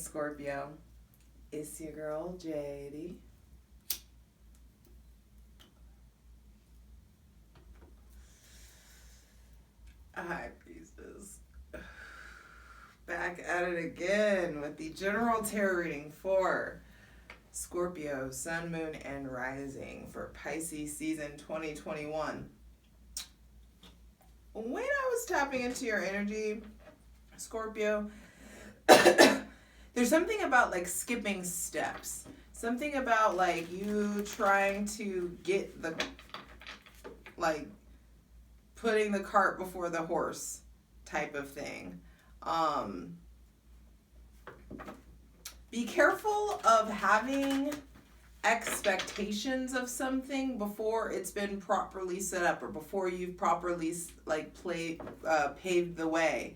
Scorpio, it's your girl JD. Hi, Pisces. Back at it again with the general tarot reading for Scorpio, Sun, Moon, and Rising for Pisces season 2021. When I was tapping into your energy, Scorpio, there's something about like skipping steps. Something about like you trying to get the, like, putting the cart before the horse type of thing. Be careful of having expectations of something before it's been properly set up or before you've properly paved the way.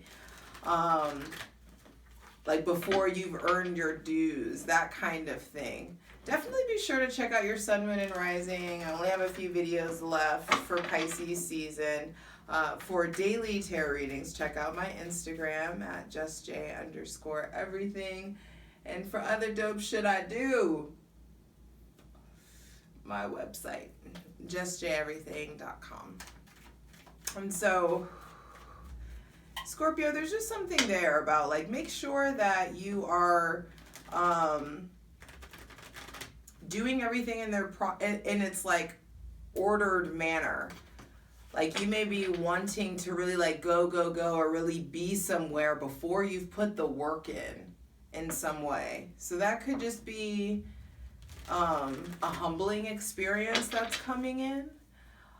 Like before you've earned your dues, that kind of thing. Definitely be sure to check out your Sun, Moon, and Rising. I only have a few videos left for Pisces season. For daily tarot readings, check out my Instagram at justj_everything. And for other dope shit I do, my website, justjeverything.com. And so, Scorpio, there's just something there about like make sure that you are doing everything in in its like ordered manner. Like you may be wanting to really like go or really be somewhere before you've put the work in some way. So that could just be a humbling experience that's coming in.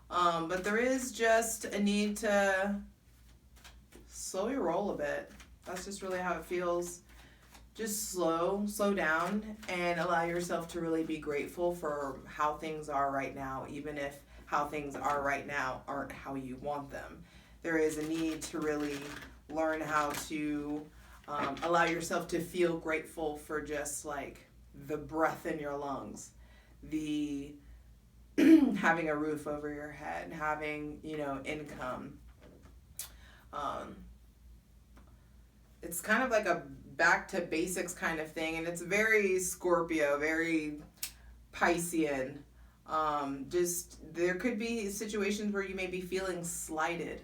But there is just a need to slow your roll a bit. That's just really how it feels. Just slow down and allow yourself to really be grateful for how things are right now, even if how things are right now aren't how you want them. There is a need to really learn how to allow yourself to feel grateful for just like the breath in your lungs, the having a roof over your head, having, income. It's kind of like a back to basics kind of thing, and it's very Scorpio, very Piscean. Just there could be situations where you may be feeling slighted,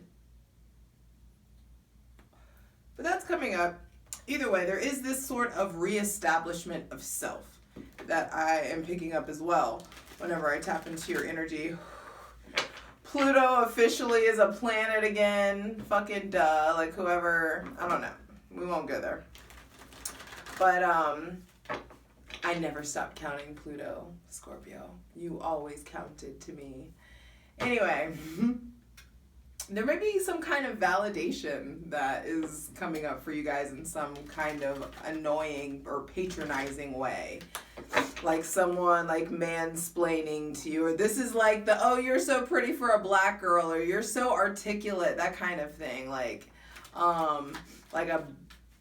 but that's coming up. Either way, there is this sort of reestablishment of self that I am picking up as well whenever I tap into your energy. Pluto officially is a planet again. Fucking duh. Like whoever, I don't know. We won't go there. But I never stopped counting Pluto, Scorpio. You always counted to me. Anyway, there may be some kind of validation that is coming up for you guys in some kind of annoying or patronizing way. Like someone like mansplaining to you, or this is like the, oh, you're so pretty for a black girl, or you're so articulate, that kind of thing. Like a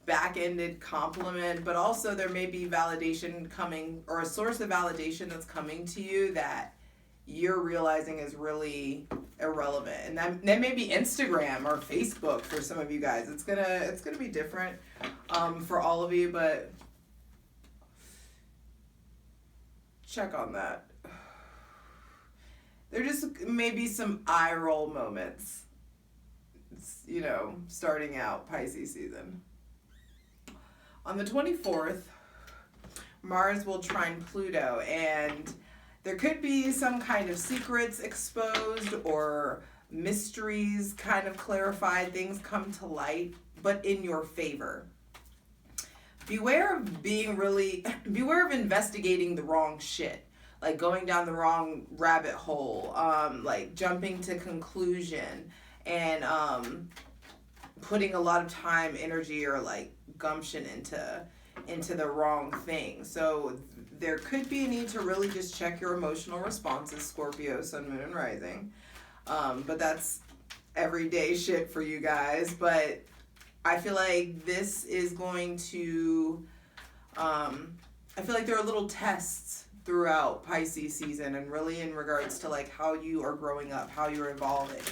back-ended compliment, but also there may be validation coming, or a source of validation that's coming to you that you're realizing is really irrelevant. And that may be Instagram or Facebook for some of you guys. It's gonna be different for all of you, but check on that. There just may be some eye roll moments, starting out Pisces season. On the 24th, Mars will trine Pluto, and there could be some kind of secrets exposed or mysteries kind of clarified, things come to light, but in your favor. Beware of investigating the wrong shit, like going down the wrong rabbit hole, like jumping to conclusion, and putting a lot of time, energy, or like gumption into the wrong thing. So there could be a need to really just check your emotional responses, Scorpio, Sun, Moon, and Rising. But that's everyday shit for you guys. But I feel like this is going to, I feel like there are little tests throughout Pisces season, and really in regards to like how you are growing up, how you're evolving.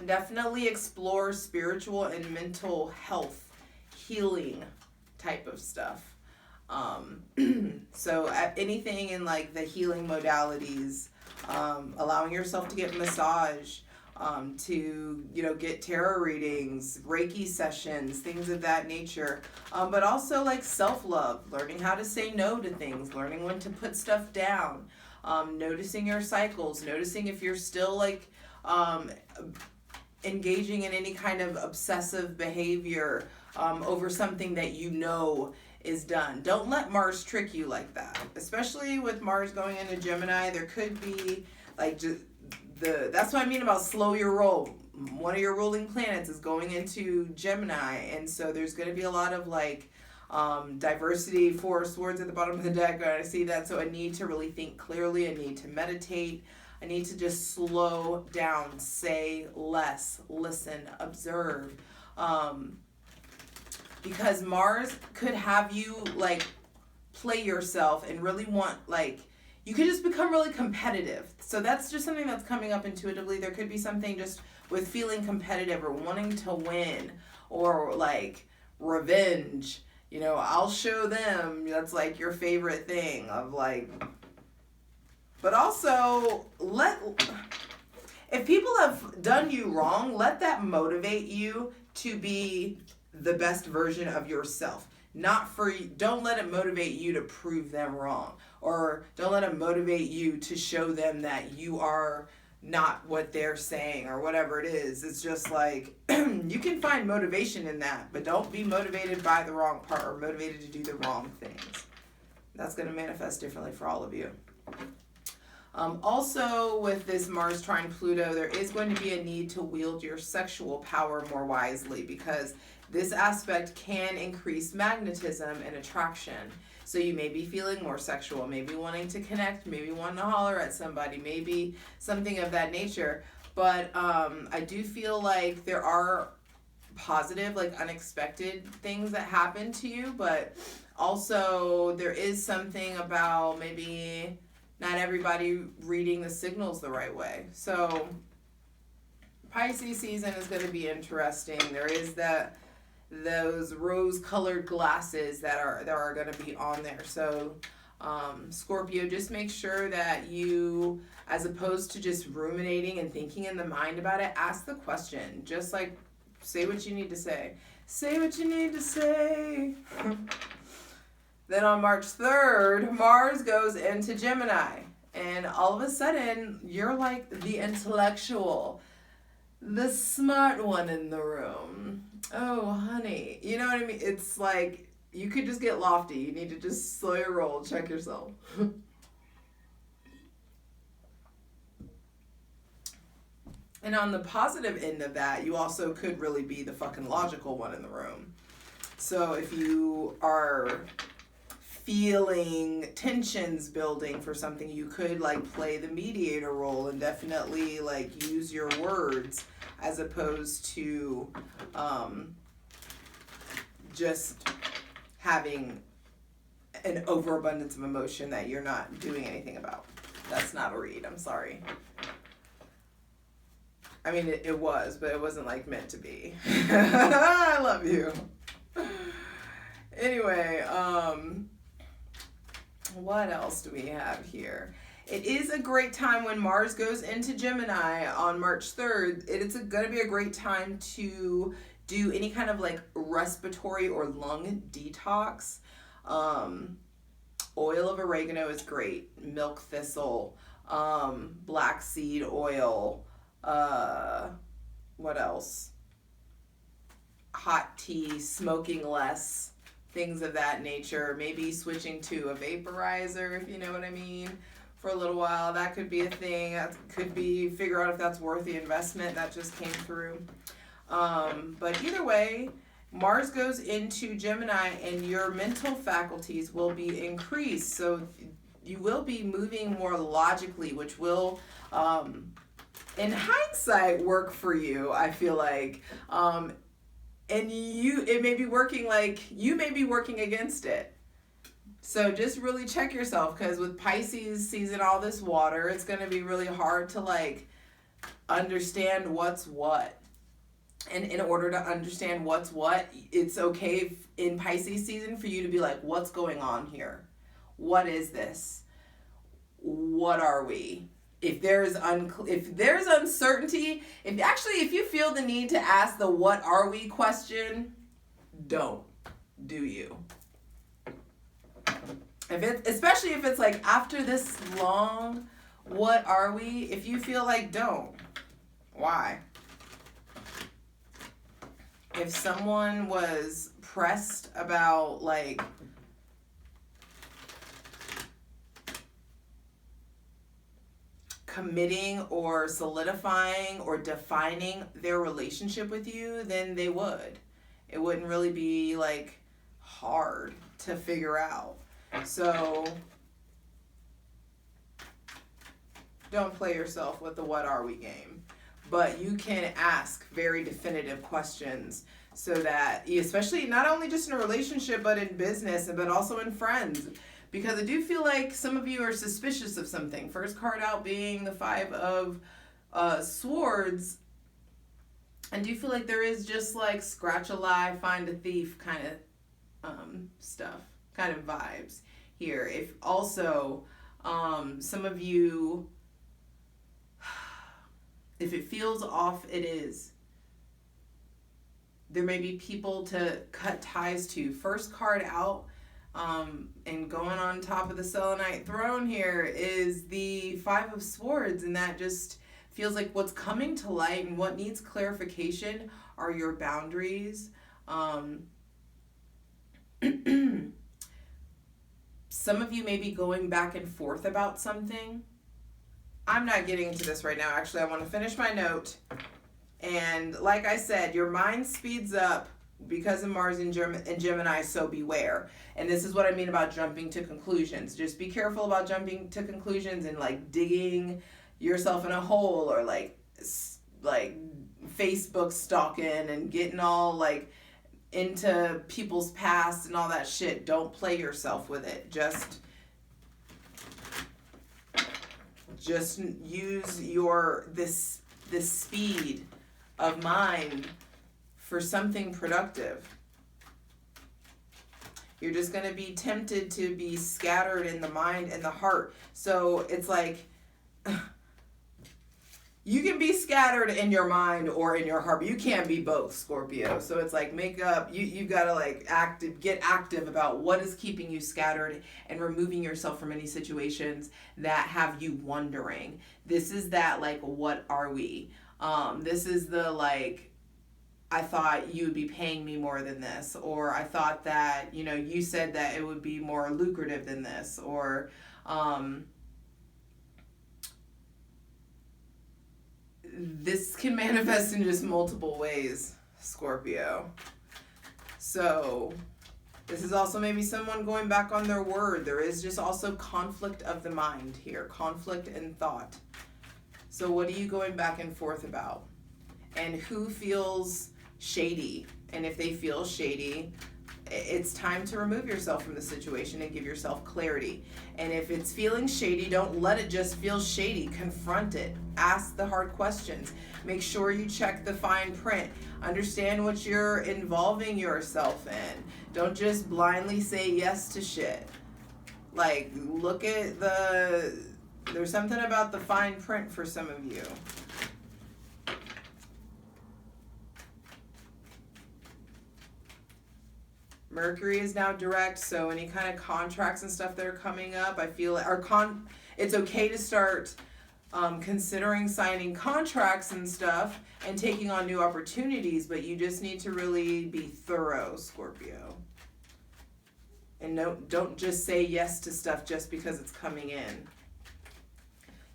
Definitely explore spiritual and mental health, healing type of stuff. So anything in like the healing modalities, allowing yourself to get massage, to, you know, get tarot readings, Reiki sessions, things of that nature. But also like self-love, learning how to say no to things, learning when to put stuff down, noticing your cycles, noticing if you're still like engaging in any kind of obsessive behavior over something that you know is done. Don't let Mars trick you like that. Especially with Mars going into Gemini, there could be like that's what I mean about slow your roll. One of your ruling planets is going into Gemini, and so there's going to be a lot of like diversity, Four Swords at the bottom of the deck. I see that, so I need to really think clearly. I need to meditate. I need to just slow down, say less, listen, observe. Because Mars could have you like play yourself and really want, like, you could just become really competitive. So that's just something that's coming up intuitively. There could be something just with feeling competitive or wanting to win or like revenge. You know, I'll show them. That's like your favorite thing of like. But also, if people have done you wrong, let that motivate you to be the best version of yourself. Don't let it motivate you to prove them wrong, or don't let it motivate you to show them that you are not what they're saying or whatever it is. It's just like, you can find motivation in that, but don't be motivated by the wrong part or motivated to do the wrong things. That's going to manifest differently for all of you. Also, with this Mars trine Pluto, there is going to be a need to wield your sexual power more wisely, because this aspect can increase magnetism and attraction. So you may be feeling more sexual, maybe wanting to connect, maybe wanting to holler at somebody, maybe something of that nature. But I do feel like there are positive, like unexpected things that happen to you, but also there is something about maybe not everybody reading the signals the right way. So Pisces season is going to be interesting. There is those rose-colored glasses that are going to be on there. So Scorpio, just make sure that you, as opposed to just ruminating and thinking in the mind about it, ask the question. Just like say what you need to say. Say what you need to say. Then on March 3rd, Mars goes into Gemini. And all of a sudden, you're like the intellectual, the smart one in the room. Oh, honey. You know what I mean? It's like, you could just get lofty. You need to just slow your roll. Check yourself. And on the positive end of that, you also could really be the fucking logical one in the room. So if you are feeling tensions building for something, you could like play the mediator role and definitely like use your words as opposed to just having an overabundance of emotion that you're not doing anything about. That's not a read, I'm sorry. I mean, it was, but it wasn't like meant to be. I love you. Anyway, what else do we have here? It is a great time when Mars goes into Gemini on March 3rd. It's going to be a great time to do any kind of like respiratory or lung detox. Oil of oregano is great. Milk thistle, black seed oil. What else? Hot tea, smoking less. Things of that nature. Maybe switching to a vaporizer, if you know what I mean, for a little while. That could be a thing. That could be, figure out if that's worth the investment. That just came through. But either way, Mars goes into Gemini and your mental faculties will be increased. So you will be moving more logically, which will, in hindsight, work for you, I feel like. And it may be working, like, you may be working against it. So just really check yourself, because with Pisces season, all this water, it's going to be really hard to, like, understand what's what. And in order to understand what's what, it's okay in Pisces season for you to be like, what's going on here? What is this? What are we? If there's uncertainty, if you feel the need to ask the what are we question, don't. Do you? Especially if it's like after this long, what are we? If you feel like don't. Why? If someone was pressed about like committing or solidifying or defining their relationship with you, then they would. It wouldn't really be like hard to figure out. So don't play yourself with the what are we game. But you can ask very definitive questions so that, especially not only just in a relationship, but in business, but also in friends. Because I do feel like some of you are suspicious of something. First card out being the Five of Swords. I do feel like there is just like scratch a lie, find a thief kind of stuff, kind of vibes here. If also some of you, if it feels off, it is. There may be people to cut ties to. First card out, and going on top of the selenite throne here is the Five of Swords, and that just feels like what's coming to light and what needs clarification are your boundaries. Some of you may be going back and forth about something. I'm not getting into this right now. Actually, I want to finish my note. And like I said, your mind speeds up because of Mars in Gemini, so beware. And this is what I mean about jumping to conclusions. Just be careful about jumping to conclusions and like digging yourself in a hole or like Facebook stalking and getting all like into people's past and all that shit. Don't play yourself with it. Just use this speed of mind for something productive. You're just going to be tempted to be scattered in the mind and the heart. So it's like you can be scattered in your mind or in your heart, but you can't be both, Scorpio. So it's like you got to like get active about what is keeping you scattered and removing yourself from any situations that have you wondering. This is that like, what are we? This is the like, I thought you would be paying me more than this, or I thought that, you said that it would be more lucrative than this, or this can manifest in just multiple ways, Scorpio. So this is also maybe someone going back on their word. There is just also conflict of the mind here, conflict in thought. So what are you going back and forth about? And who feels shady? And if they feel shady, it's time to remove yourself from the situation and give yourself clarity. And if it's feeling shady, don't let it just feel shady. Confront it. Ask the hard questions. Make sure you check the fine print. Understand what you're involving yourself in. Don't just blindly say yes to shit. Like, look at there's something about the fine print for some of you. Mercury is now direct, so any kind of contracts and stuff that are coming up, I feel it's okay to start considering signing contracts and stuff and taking on new opportunities, but you just need to really be thorough, Scorpio. And don't just say yes to stuff just because it's coming in.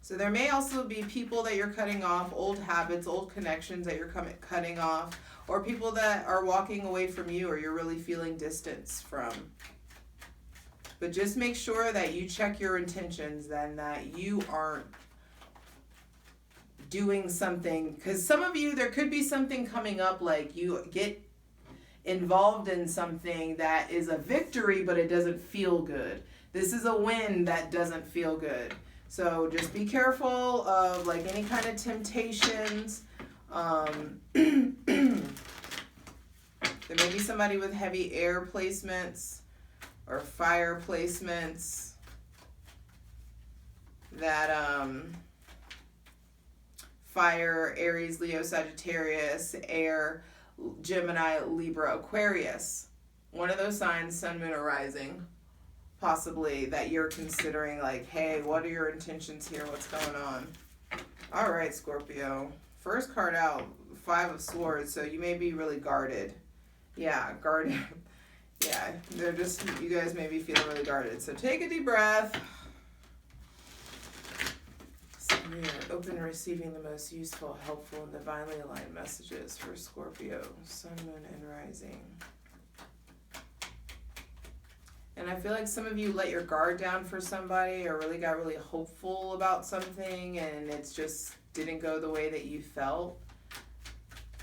So there may also be people that you're cutting off, old habits, old connections that you're cutting off, or people that are walking away from you or you're really feeling distance from. But just make sure that you check your intentions then, that you aren't doing something. Because some of you, there could be something coming up, like you get involved in something that is a victory, but it doesn't feel good. This is a win that doesn't feel good. So just be careful of like any kind of temptations. There may be somebody with heavy air placements or fire placements that fire, Aries, Leo, Sagittarius, air, Gemini, Libra, Aquarius. One of those signs, sun, moon, or rising, possibly, that you're considering, like, hey, what are your intentions here? What's going on? All right, Scorpio. First card out, 5 of Swords, so you may be really guarded. Yeah, guarded. Yeah, they're just, you guys may be feeling really guarded. So take a deep breath. We are open to receiving the most useful, helpful, and divinely aligned messages for Scorpio, sun, moon, and rising. And I feel like some of you let your guard down for somebody or really got really hopeful about something and it's just didn't go the way that you felt.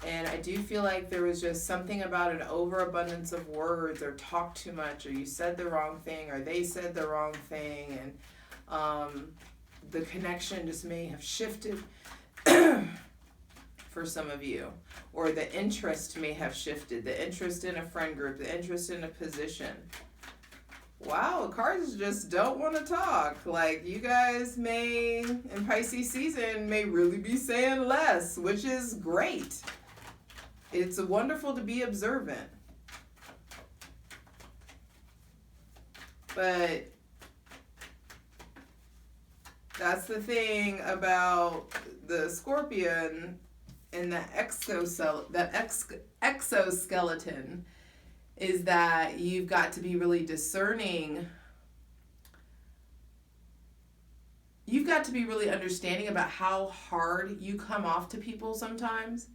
And I do feel like there was just something about an overabundance of words or talk too much or you said the wrong thing or they said the wrong thing and the connection just may have shifted for some of you. Or the interest may have shifted. The interest in a friend group, the interest in a position. Wow, cards just don't want to talk. Like, you guys may, in Pisces season, may really be saying less, which is great. It's wonderful to be observant. But that's the thing about the Scorpion and the exoskeleton is that you've got to be really discerning. You've got to be really understanding about how hard you come off to people sometimes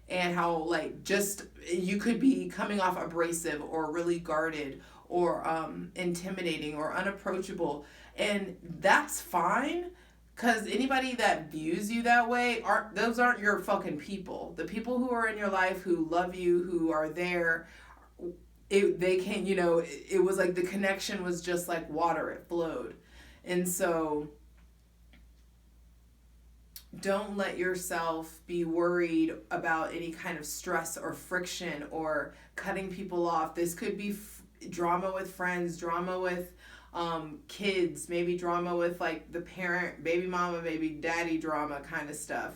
and how like just you could be coming off abrasive or really guarded or intimidating or unapproachable. And that's fine because anybody that views you that way, those aren't your fucking people. The people who are in your life who love you, who are there, they can, you know, it was like the connection was just like water, it flowed. And so don't let yourself be worried about any kind of stress or friction or cutting people off. This could be drama with friends, drama with kids, maybe drama with like the parent, baby mama, baby daddy drama kind of stuff.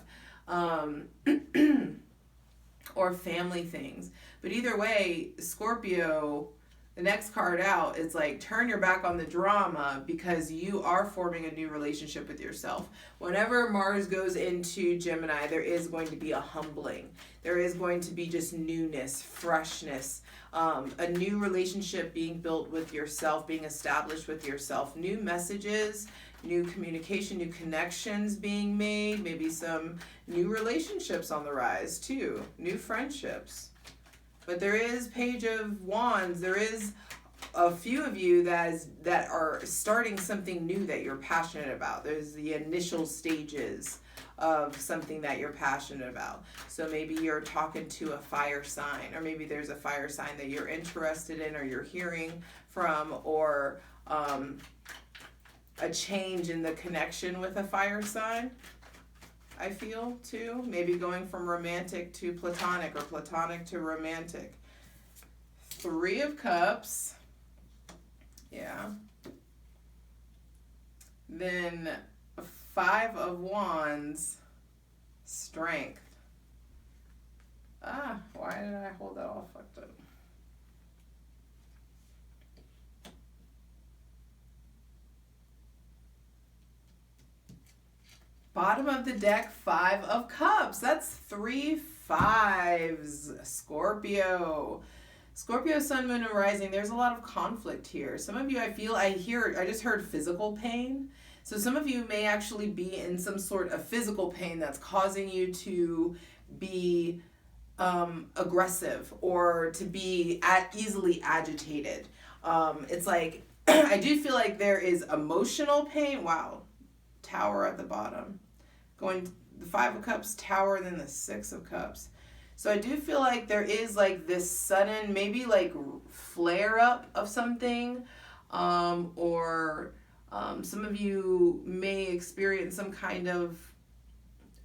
Or family things. But either way, Scorpio, the next card out is like turn your back on the drama because you are forming a new relationship with yourself. Whenever Mars goes into Gemini, there is going to be a humbling. There is going to be just newness, freshness, a new relationship being built with yourself, being established with yourself, new messages, new communication, new connections being made, maybe some new relationships on the rise too, new friendships. But there is Page of Wands. There is a few of you that are starting something new that you're passionate about. There's the initial stages of something that you're passionate about. So maybe you're talking to a fire sign, or maybe there's a fire sign that you're interested in or you're hearing from, or a change in the connection with a fire sign. I feel too, maybe going from romantic to platonic or platonic to romantic. 3 of Cups, yeah. Then 5 of Wands, Strength. Why did I hold that all fucked up? Bottom of the deck, 5 of Cups. That's 3 5s. Scorpio. Scorpio, sun, moon, and rising. There's a lot of conflict here. Some of you, I just heard physical pain. So some of you may actually be in some sort of physical pain that's causing you to be aggressive or to be easily agitated. It's like, I do feel like there is emotional pain. Wow. Tower at the bottom. Going the 5 of Cups, Tower, and then the 6 of Cups. So I do feel like there is like this sudden, maybe like flare up of something, or some of you may experience some kind of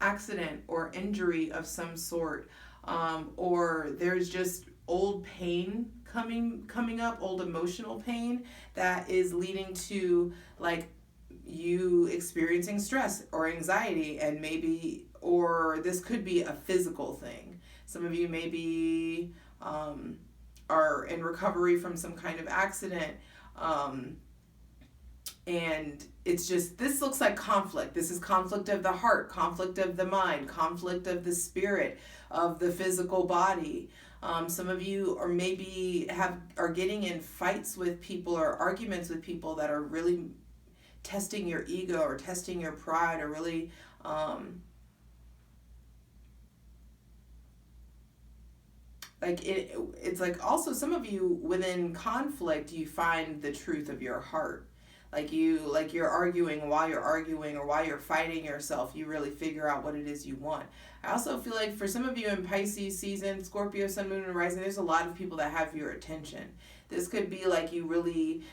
accident or injury of some sort, or there's just old pain coming up, old emotional pain that is leading to like you experiencing stress or anxiety, and maybe, or this could be a physical thing. Some of you maybe are in recovery from some kind of accident, and it's just, this looks like conflict. This is conflict of the heart, conflict of the mind, conflict of the spirit, of the physical body. Some of you are maybe are getting in fights with people or arguments with people that are really testing your ego or testing your pride, or really it's like, also some of you within conflict, you find the truth of your heart. You're arguing, while you're arguing or while you're fighting yourself, you really figure out what it is you want. I also feel like for some of you in Pisces season, Scorpio, Sun, Moon, and Rising, there's a lot of people that have your attention. This could be like you really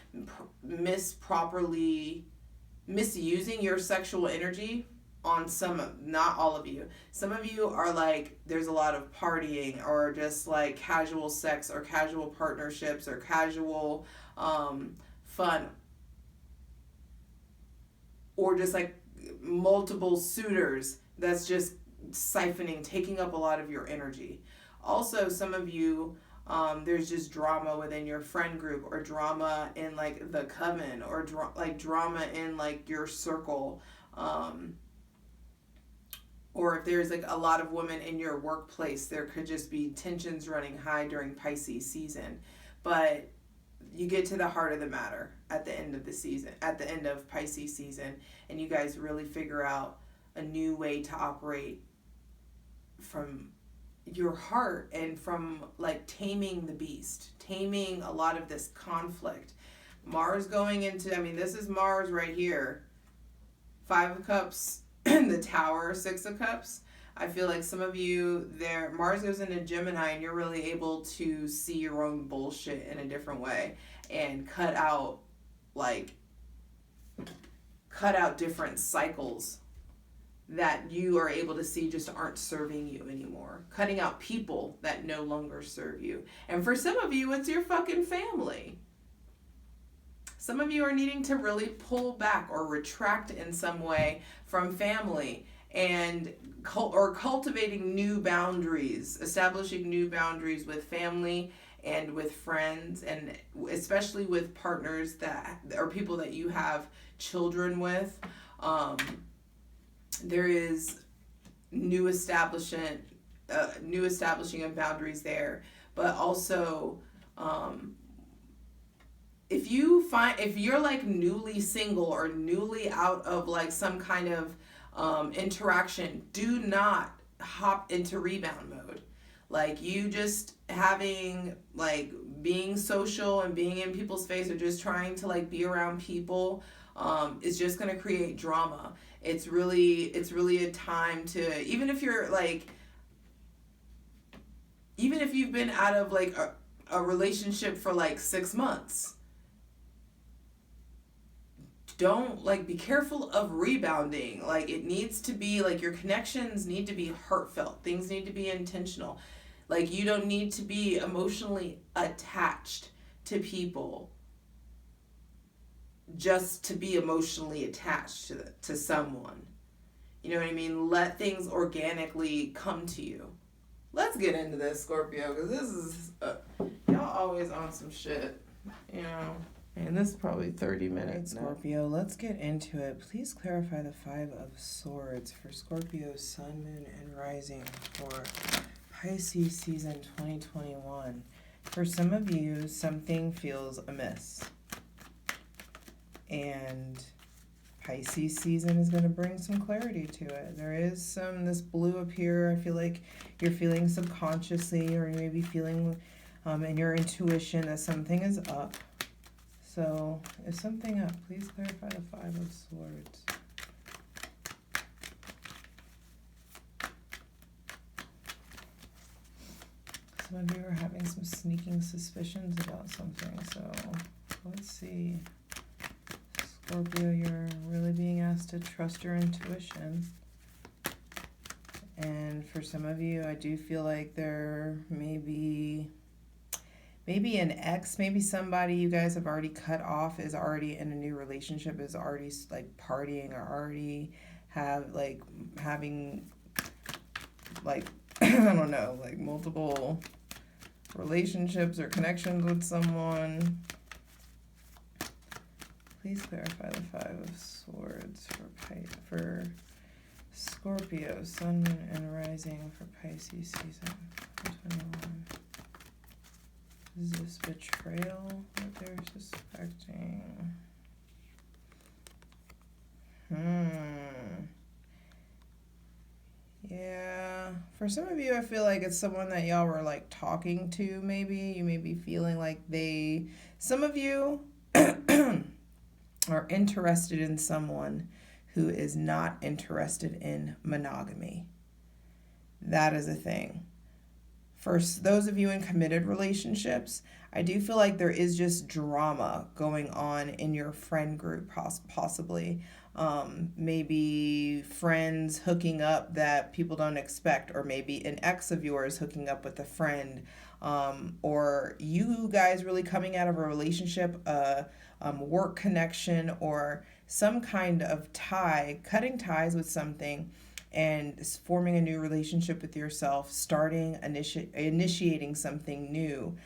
misusing your sexual energy on some, not all of you. Some of you are like, there's a lot of partying, or just like casual sex, or casual partnerships, or casual fun, or just like multiple suitors that's just taking up a lot of your energy. Also, some of you, there's just drama within your friend group, or drama in like the coven, or drama in like your circle, or if there's like a lot of women in your workplace, there could just be tensions running high during Pisces season. But you get to the heart of the matter at the end of the season, at the end of Pisces season, and you guys really figure out a new way to operate from your heart, and from like taming the beast, taming a lot of this conflict. Mars going into, this is Mars right here. 5 of Cups, the Tower, 6 of Cups. I feel like some of you there, Mars goes into Gemini, and you're really able to see your own bullshit in a different way, and cut out different cycles that you are able to see just aren't serving you anymore. Cutting out people that no longer serve you. And for some of you, it's your fucking family. Some of you are needing to really pull back or retract in some way from family, and cultivating new boundaries, establishing new boundaries with family and with friends, and especially with partners that or people that you have children with. There is new establishing of boundaries there, but also if you're like newly single or newly out of like some kind of interaction, do not hop into rebound mode. Like, you just having like being social and being in people's face, or just trying to like be around people is just going to create drama. It's really a time to, even if you've been out of like a relationship for like 6 months, don't be careful of rebounding. Like, it needs to be like, your connections need to be heartfelt. Things need to be intentional. Like, you don't need to be emotionally attached to people just to be emotionally attached to someone. You know what I mean? Let things organically come to you. Let's get into this, Scorpio, because this is y'all always on some shit, And this is probably 30 minutes. Scorpio, let's get into it. Please clarify the 5 of Swords for Scorpio, Sun, Moon, and Rising for Pisces season 2021. For some of you, something feels amiss. And Pisces season is going to bring some clarity to it. There is this blue up here. I feel like you're feeling subconsciously, or maybe feeling in your intuition that something is up. So, is something up? Please clarify the 5 of Swords. Some of you are having some sneaking suspicions about something. So, let's see. Scorpio, you're really being asked to trust your intuition. And for some of you, I do feel like there may be maybe an ex, maybe somebody you guys have already cut off is already in a new relationship, is already like partying, or already have like having like I don't know, like multiple relationships or connections with someone. Please clarify the Five of Swords for Scorpio, Sun and Rising for Pisces season 2021. Is this betrayal that they're suspecting? Yeah. For some of you, I feel like it's someone that y'all were like talking to, maybe. You may be feeling like some of you are interested in someone who is not interested in monogamy. That is a thing. For those of you in committed relationships, I do feel like there is just drama going on in your friend group, possibly. Maybe friends hooking up that people don't expect, or maybe an ex of yours hooking up with a friend, or you guys really coming out of a relationship, work connection, or some kind of tie, cutting ties with something, and forming a new relationship with yourself, starting, initiating something new.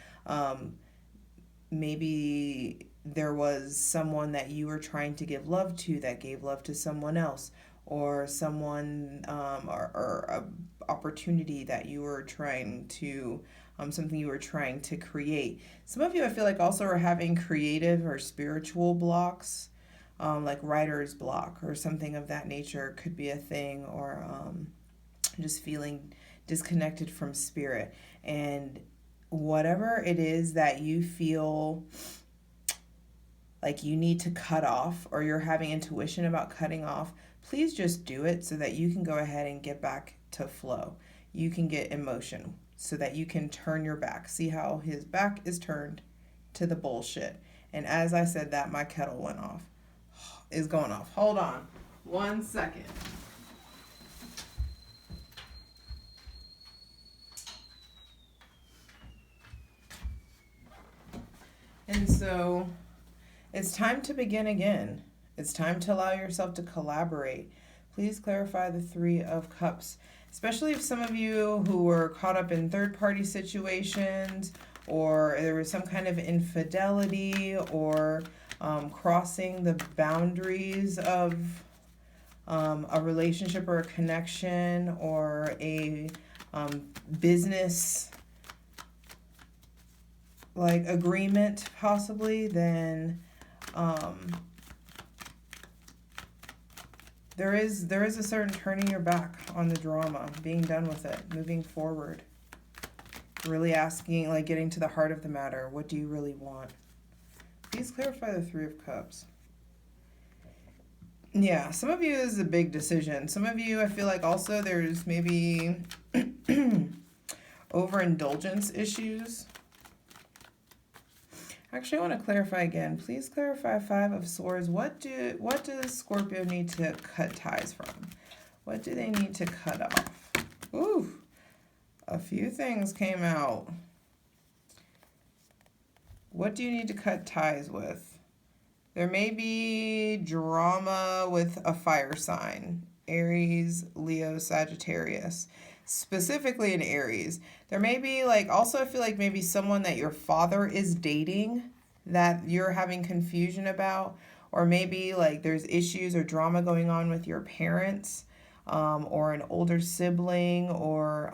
Maybe there was someone that you were trying to give love to that gave love to someone else, or someone or a opportunity that you were trying to something you were trying to create. Some of you, I feel like, also are having creative or spiritual blocks, like writer's block or something of that nature could be a thing, or just feeling disconnected from spirit. And whatever it is that you feel like you need to cut off, or you're having intuition about cutting off, please just do it so that you can go ahead and get back to flow. You can get emotion so that you can turn your back. See how his back is turned to the bullshit. And as I said that, my kettle went off. Is going off. Hold on 1 second. And so it's time to begin again. It's time to allow yourself to collaborate. Please clarify the Three of Cups, especially if some of you who were caught up in third-party situations, or there was some kind of infidelity, or crossing the boundaries of a relationship or a connection, or a business like agreement possibly, then there is a certain turning your back on the drama, being done with it, moving forward, really asking, like getting to the heart of the matter. What do you really want? Please clarify the Three of Cups. Yeah, some of you is a big decision. Some of you, I feel like also there's maybe overindulgence issues. Actually, I want to clarify again. Please clarify Five of Swords. What does Scorpio need to cut ties from? What do they need to cut off? Ooh, a few things came out. What do you need to cut ties with? There may be drama with a fire sign. Aries, Leo, Sagittarius. Specifically in Aries. There may be also I feel like maybe someone that your father is dating that you're having confusion about. Or maybe there's issues or drama going on with your parents, or an older sibling, or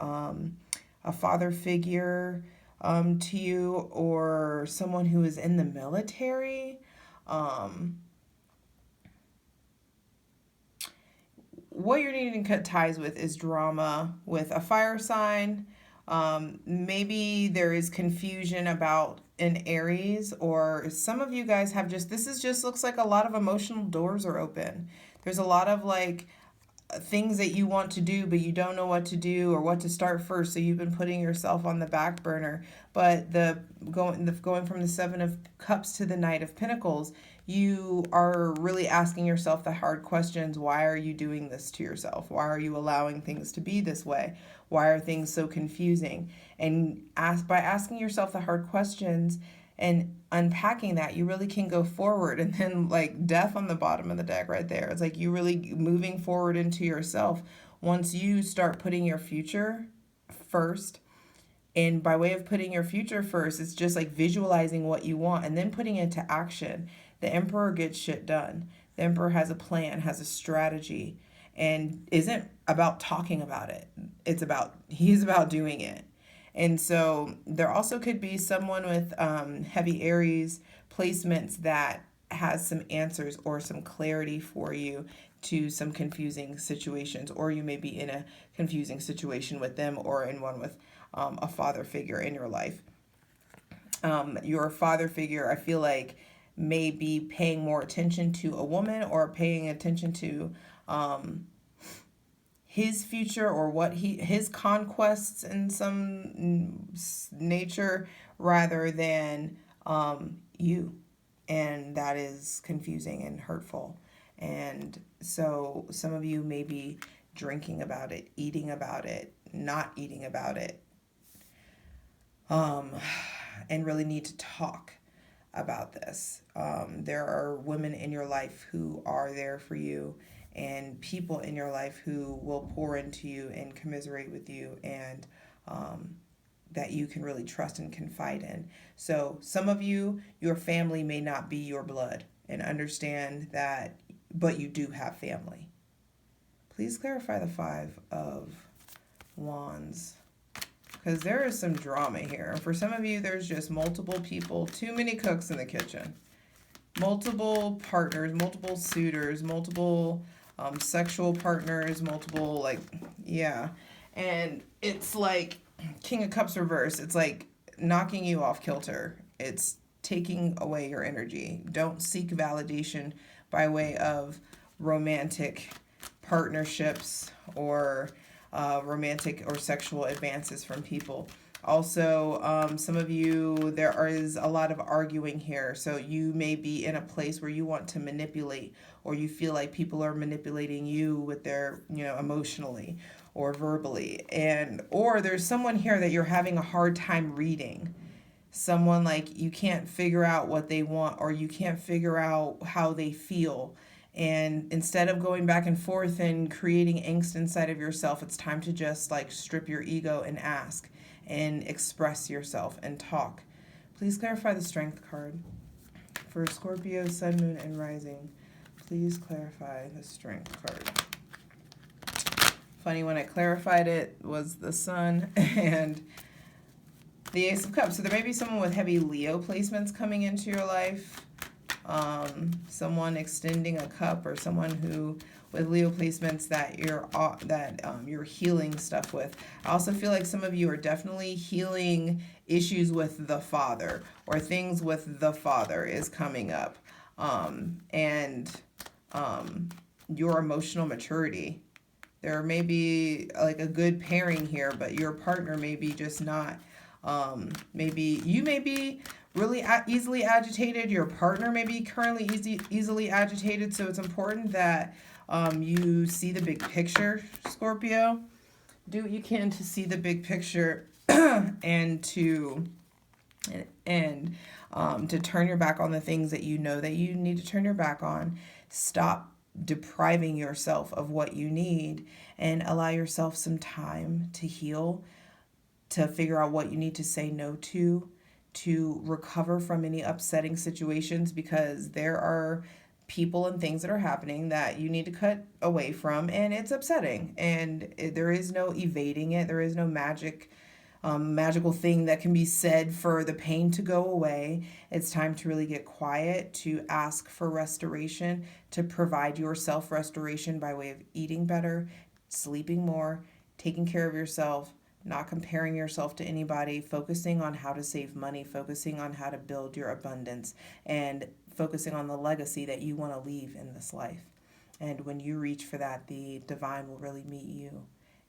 a father figure to you, or someone who is in the military. What you're needing to cut ties with is drama with a fire sign. Maybe there is confusion about an Aries, or some of you guys have looks like a lot of emotional doors are open. There's a lot of things that you want to do, but you don't know what to do or what to start first. So you've been putting yourself on the back burner. But going from the Seven of Cups to the Knight of Pentacles, you are really asking yourself the hard questions. Why are you doing this to yourself? Why are you allowing things to be this way? Why are things so confusing? And by asking yourself the hard questions and unpacking that, you really can go forward. And then, like, death on the bottom of the deck right there, it's like you really moving forward into yourself once you start putting your future first. And by way of putting your future first, it's just like visualizing what you want and then putting it into action. The Emperor gets shit done. The Emperor has a plan, has a strategy, and isn't about talking about it. He's about doing it. And so there also could be someone with heavy Aries placements that has some answers or some clarity for you to some confusing situations, or you may be in a confusing situation with them or in one with a father figure in your life. Your father figure, I feel like, may be paying more attention to a woman or paying attention to his future or his conquests in some nature rather than you. And that is confusing and hurtful. And so some of you may be drinking about it, eating about it, not eating about it, and really need to talk about this. There are women in your life who are there for you, and people in your life who will pour into you and commiserate with you, and that you can really trust and confide in. So some of you, your family may not be your blood, and understand that, but you do have family. Please clarify the Five of Wands, because there is some drama here. For some of you, there's just multiple people, too many cooks in the kitchen, multiple partners, multiple suitors, multiple sexual partners, multiple, like, yeah. And it's like King of Cups reverse. It's like knocking you off kilter. It's taking away your energy. Don't seek validation by way of romantic partnerships or romantic or sexual advances from people. Also, some of you, there is a lot of arguing here. So you may be in a place where you want to manipulate, or you feel like people are manipulating you with their, emotionally or verbally. Or there's someone here that you're having a hard time reading. Someone like you can't figure out what they want, or you can't figure out how they feel. And instead of going back and forth and creating angst inside of yourself, it's time to just like strip your ego and ask and express yourself and talk. Please clarify the Strength card. For Scorpio, Sun, Moon, and Rising, please clarify the Strength card. Funny, when I clarified it was the Sun and the Ace of Cups. So there may be someone with heavy Leo placements coming into your life. Someone extending a cup, or someone who with Leo placements that you're healing stuff with. I also feel like some of you are definitely healing issues with the father, or things with the father is coming up. And your emotional maturity. There may be like a good pairing here, but your partner may be just not. Maybe you may be really easily agitated. Your partner may be currently easily agitated. So it's important that you see the big picture, Scorpio. Do what you can to see the big picture and to turn your back on the things that you know that you need to turn your back on. Stop depriving yourself of what you need and allow yourself some time to heal, to figure out what you need to say no to recover from any upsetting situations, because there are people and things that are happening that you need to cut away from, and it's upsetting, and there is no evading it. There is no magical thing that can be said for the pain to go away. It's time to really get quiet, to ask for restoration, to provide yourself restoration by way of eating better, sleeping more, taking care of yourself, not comparing yourself to anybody, focusing on how to save money, focusing on how to build your abundance, and focusing on the legacy that you want to leave in this life. And when you reach for that, the divine will really meet you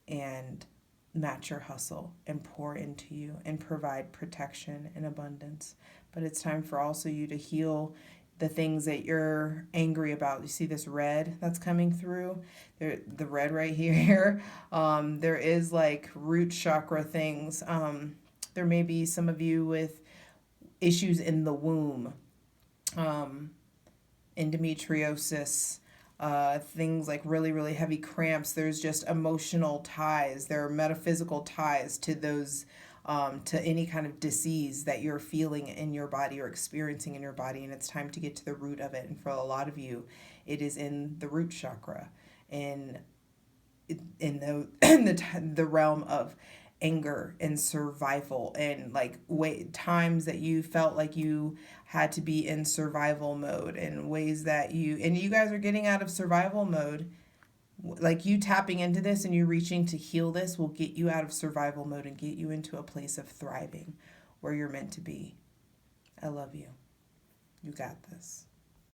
and match your hustle and pour into you and provide protection and abundance. But it's time for also you to heal the things that you're angry about. You see this red that's coming through? There, the red right here. There is like root chakra things. There may be some of you with issues in the womb, endometriosis, things like really, really heavy cramps. There's just emotional ties. There are metaphysical ties to those, to any kind of disease that you're feeling in your body or experiencing in your body. And it's time to get to the root of it. And for a lot of you, it is in the root chakra, in the realm of anger and survival, and like times that you felt like you had to be in survival mode, and ways that you guys are getting out of survival mode. Like, you tapping into this and you reaching to heal this will get you out of survival mode and get you into a place of thriving where you're meant to be. I love you. You got this.